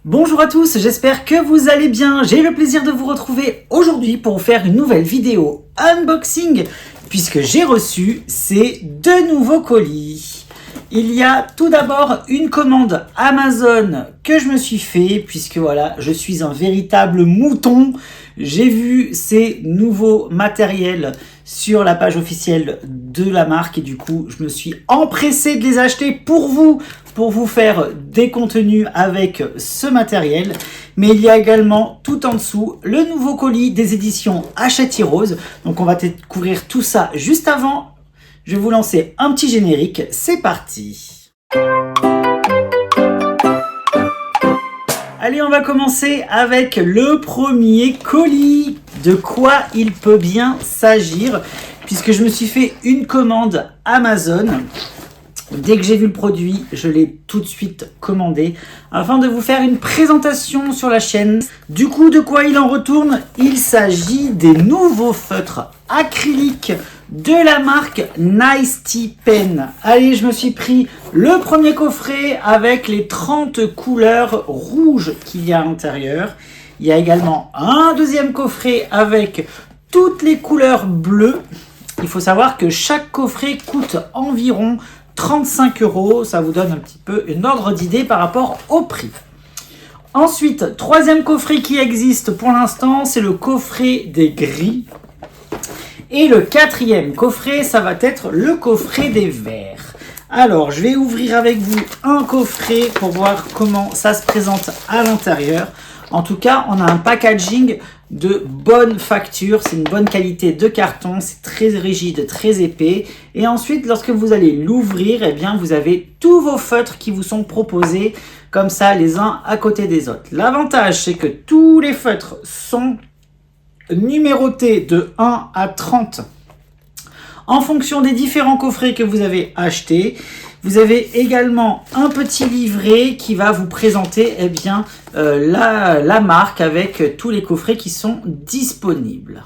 Bonjour à tous, j'espère que vous allez bien. J'ai le plaisir de vous retrouver aujourd'hui pour vous faire une nouvelle vidéo unboxing puisque j'ai reçu ces deux nouveaux colis. Il y a tout d'abord une commande Amazon que je me suis fait puisque voilà, je suis un véritable mouton. J'ai vu ces nouveaux matériels sur la page officielle de la marque et du coup, je me suis empressé de les acheter pour vous faire des contenus avec ce matériel. Mais il y a également tout en dessous le nouveau colis des éditions Hachette Heroes. Donc on va découvrir tout ça juste avant. Je vais vous lancer un petit générique. C'est parti. Allez, on va commencer avec le premier colis. De quoi il peut bien s'agir, puisque je me suis fait une commande Amazon. Dès que j'ai vu le produit, je l'ai tout de suite commandé afin de vous faire une présentation sur la chaîne. Du coup, de quoi il en retourne? Il s'agit des nouveaux feutres acryliques de la marque Nice Tea Pen. Allez, je me suis pris le premier coffret avec les 30 couleurs rouges qu'il y a à l'intérieur. Il y a également un deuxième coffret avec toutes les couleurs bleues. Il faut savoir que chaque coffret coûte environ 35 €. Ça vous donne un petit peu une ordre d'idée par rapport au prix. Ensuite, troisième coffret qui existe pour l'instant, c'est le coffret des gris. Et le quatrième coffret, ça va être le coffret des verts. Alors, je vais ouvrir avec vous un coffret pour voir comment ça se présente à l'intérieur. En tout cas, on a un packaging de bonne facture, c'est une bonne qualité de carton, c'est très rigide, très épais. Et ensuite, lorsque vous allez l'ouvrir, eh bien, vous avez tous vos feutres qui vous sont proposés comme ça, les uns à côté des autres. L'avantage, c'est que tous les feutres sont numérotés de 1 à 30 en fonction des différents coffrets que vous avez achetés. Vous avez également un petit livret qui va vous présenter la marque avec tous les coffrets qui sont disponibles.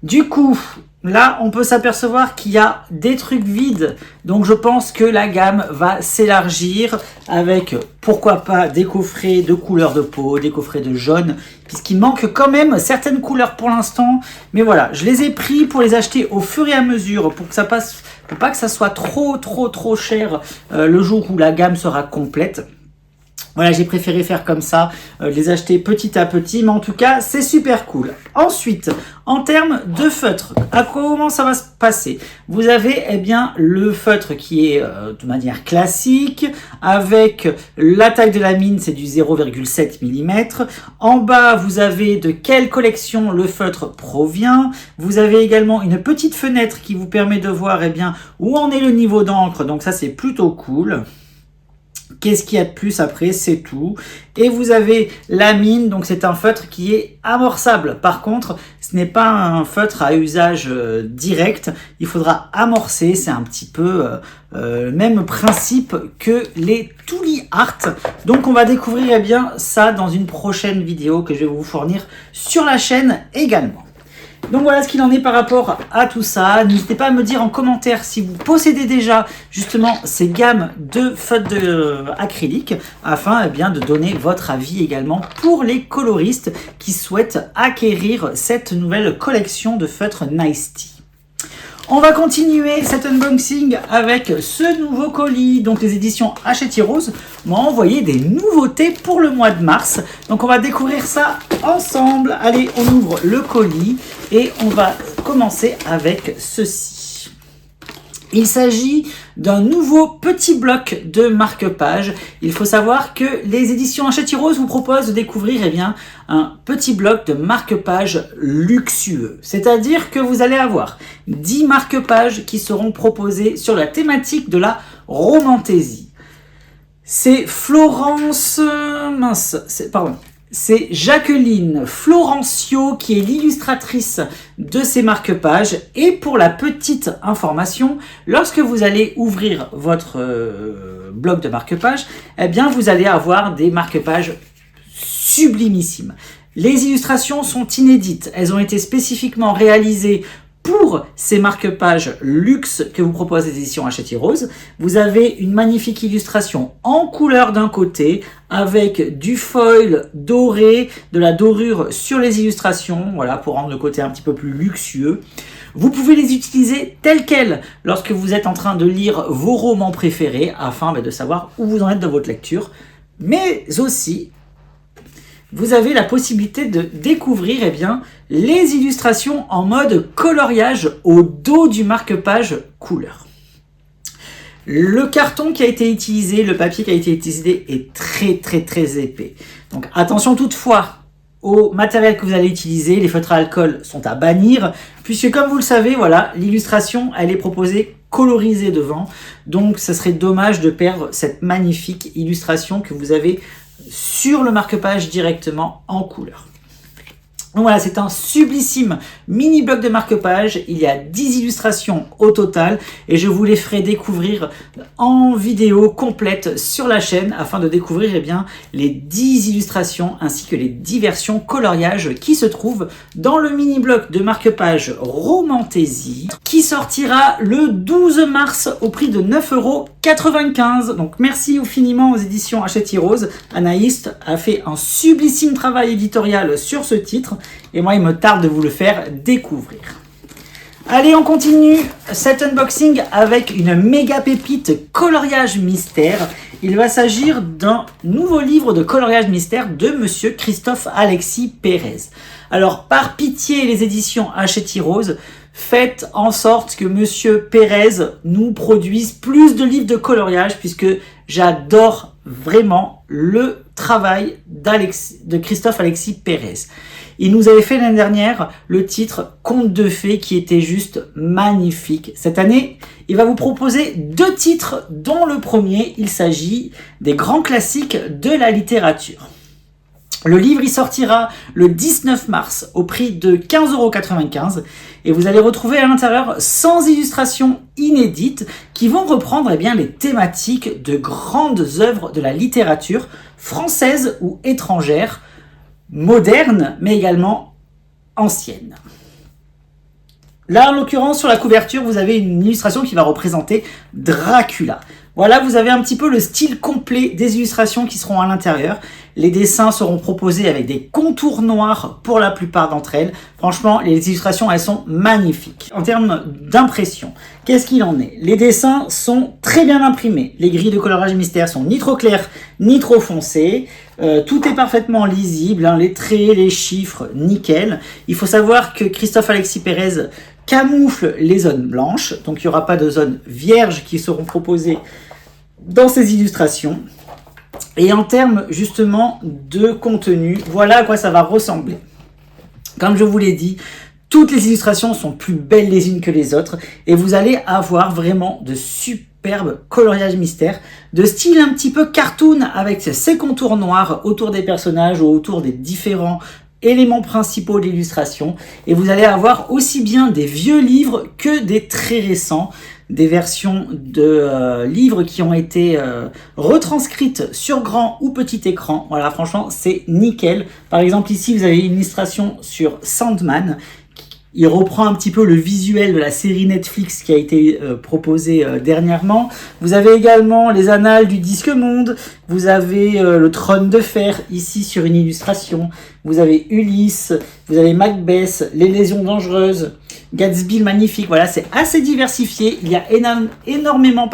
Du coup, là, on peut s'apercevoir qu'il y a des trucs vides. Donc, je pense que la gamme va s'élargir avec, pourquoi pas, des coffrets de couleur de peau, des coffrets de jaune, puisqu'il manque quand même certaines couleurs pour l'instant. Mais voilà, je les ai pris pour les acheter au fur et à mesure, pour que ça passe, pour pas que ça soit trop cher le jour où la gamme sera complète. Voilà, j'ai préféré faire comme ça, les acheter petit à petit, mais en tout cas, c'est super cool. Ensuite, en termes de feutre, comment ça va se passer? Vous avez le feutre qui est de manière classique, avec la taille de la mine, c'est du 0,7 mm. En bas, vous avez de quelle collection le feutre provient. Vous avez également une petite fenêtre qui vous permet de voir où en est le niveau d'encre, donc ça c'est plutôt cool. Qu'est-ce qu'il y a de plus après? C'est tout. Et vous avez la mine, donc c'est un feutre qui est amorçable. Par contre, ce n'est pas un feutre à usage direct. Il faudra amorcer. C'est un petit peu le même principe que les Tooly Art. Donc on va découvrir ça dans une prochaine vidéo que je vais vous fournir sur la chaîne également. Donc voilà ce qu'il en est par rapport à tout ça. N'hésitez pas à me dire en commentaire si vous possédez déjà justement ces gammes de feutres acryliques afin de donner votre avis également pour les coloristes qui souhaitent acquérir cette nouvelle collection de feutres Nice Tea. On va continuer cet unboxing avec ce nouveau colis. Donc les éditions Hachette Heroes m'ont envoyé des nouveautés pour le mois de mars. Donc on va découvrir ça ensemble. Allez, on ouvre le colis et on va commencer avec ceci. Il s'agit d'un nouveau petit bloc de marque-page. Il faut savoir que les éditions Hachette Heroes vous proposent de découvrir un petit bloc de marque-page luxueux. C'est-à-dire que vous allez avoir 10 marque-pages qui seront proposés sur la thématique de la romantaisie. C'est c'est Jacqueline Florencio qui est l'illustratrice de ces marque-pages. Et pour la petite information, lorsque vous allez ouvrir votre bloc de marque-pages, vous allez avoir des marque-pages sublimissimes. Les illustrations sont inédites. Elles ont été spécifiquement réalisées Pour ces marque-pages luxe que vous propose les éditions Hachette Rose, vous avez une magnifique illustration en couleur d'un côté, avec du foil doré, de la dorure sur les illustrations, voilà, pour rendre le côté un petit peu plus luxueux. Vous pouvez les utiliser telles quelles lorsque vous êtes en train de lire vos romans préférés, afin de savoir où vous en êtes dans votre lecture, mais aussi vous avez la possibilité de découvrir les illustrations en mode coloriage au dos du marque-page couleur. Le carton qui a été utilisé, le papier qui a été utilisé est très épais. Donc attention toutefois au matériel que vous allez utiliser, les feutres à alcool sont à bannir, puisque comme vous le savez, voilà, l'illustration elle est proposée colorisée devant, donc ce serait dommage de perdre cette magnifique illustration que vous avez sur le marque-page directement en couleur. Donc voilà, c'est un sublissime mini bloc de marque-page. Il y a 10 illustrations au total et je vous les ferai découvrir en vidéo complète sur la chaîne afin de découvrir les 10 illustrations ainsi que les 10 versions coloriage qui se trouvent dans le mini bloc de marque-page Romantaisie qui sortira le 12 mars au prix de 9,95 €. Donc merci infiniment aux éditions Hachette Rose. Anaïs a fait un sublissime travail éditorial sur ce titre. Et moi, il me tarde de vous le faire découvrir. Allez, on continue cet unboxing avec une méga pépite coloriage mystère. Il va s'agir d'un nouveau livre de coloriage mystère de monsieur Christophe Alexis Pérez. Alors, par pitié, les éditions Hachette Rose, faites en sorte que monsieur Pérez nous produise plus de livres de coloriage puisque j'adore vraiment le travail de Christophe Alexis Pérez. Il nous avait fait l'année dernière le titre Contes de fées qui était juste magnifique. Cette année, il va vous proposer 2 titres dont le premier, il s'agit des grands classiques de la littérature. Le livre y sortira le 19 mars au prix de 15,95 € et vous allez retrouver à l'intérieur 100 illustrations inédites qui vont reprendre les thématiques de grandes œuvres de la littérature française ou étrangère, moderne, mais également ancienne. Là, en l'occurrence, sur la couverture, vous avez une illustration qui va représenter Dracula. Voilà, vous avez un petit peu le style complet des illustrations qui seront à l'intérieur. Les dessins seront proposés avec des contours noirs pour la plupart d'entre elles. Franchement, les illustrations, elles sont magnifiques. En termes d'impression, qu'est-ce qu'il en est? Les dessins sont très bien imprimés. Les grilles de coloriage mystère sont ni trop claires, ni trop foncées. Tout est parfaitement lisible, les traits, les chiffres, nickel. Il faut savoir que Christophe Alexis Pérez camoufle les zones blanches. Donc, il n'y aura pas de zones vierges qui seront proposées dans ces illustrations. Et en termes justement de contenu, voilà à quoi ça va ressembler. Comme je vous l'ai dit, toutes les illustrations sont plus belles les unes que les autres et vous allez avoir vraiment de superbes coloriages mystères de style un petit peu cartoon avec ces contours noirs autour des personnages ou autour des différents éléments principaux de l'illustration. Et vous allez avoir aussi bien des vieux livres que des très récents, des versions de livres qui ont été retranscrites sur grand ou petit écran. Voilà, franchement, c'est nickel. Par exemple, ici, vous avez une illustration sur Sandman. Il reprend un petit peu le visuel de la série Netflix qui a été proposée dernièrement. Vous avez également les annales du disque monde. Vous avez le trône de fer ici sur une illustration. Vous avez Ulysse. Vous avez Macbeth, les lésions dangereuses. Gatsby le magnifique, voilà, c'est assez diversifié. Il y a énormément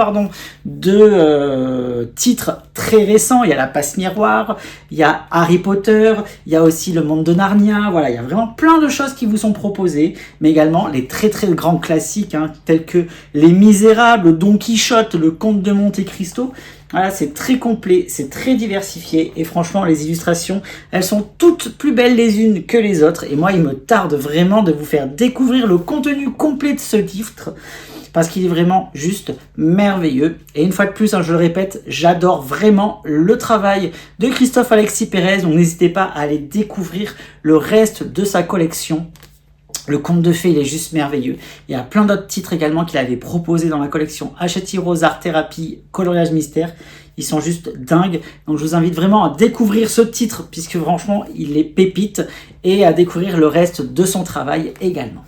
de titres très récents. Il y a La Passe Miroir, il y a Harry Potter, il y a aussi Le Monde de Narnia. Voilà, il y a vraiment plein de choses qui vous sont proposées, mais également les très grands classiques tels que Les Misérables, Don Quichotte, Le Comte de Monte Cristo. Voilà, c'est très complet, c'est très diversifié et franchement, les illustrations, elles sont toutes plus belles les unes que les autres. Et moi, il me tarde vraiment de vous faire découvrir le contenu complet de ce livre parce qu'il est vraiment juste merveilleux. Et une fois de plus, je le répète, j'adore vraiment le travail de Christophe Alexis Pérez. Donc n'hésitez pas à aller découvrir le reste de sa collection. Le Conte de fées, il est juste merveilleux. Il y a plein d'autres titres également qu'il avait proposés dans la collection Hachette Rose Art Thérapie Coloriage Mystère. Ils sont juste dingues. Donc je vous invite vraiment à découvrir ce titre puisque franchement, il est pépite et à découvrir le reste de son travail également.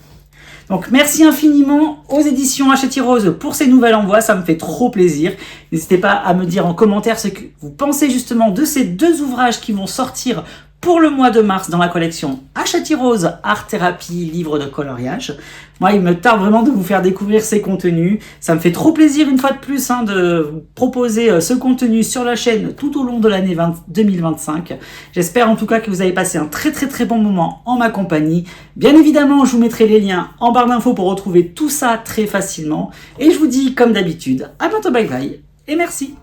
Donc merci infiniment aux éditions Hachette Rose pour ces nouvelles envois, ça me fait trop plaisir. N'hésitez pas à me dire en commentaire ce que vous pensez justement de ces 2 ouvrages qui vont sortir pour le mois de mars dans la collection Hachette Rose, Art Thérapie, livre de coloriage. Moi, il me tarde vraiment de vous faire découvrir ces contenus. Ça me fait trop plaisir une fois de plus de vous proposer ce contenu sur la chaîne tout au long de l'année 2025. J'espère en tout cas que vous avez passé un très bon moment en ma compagnie. Bien évidemment, je vous mettrai les liens en barre d'infos pour retrouver tout ça très facilement. Et je vous dis comme d'habitude, à bientôt, bye bye et merci.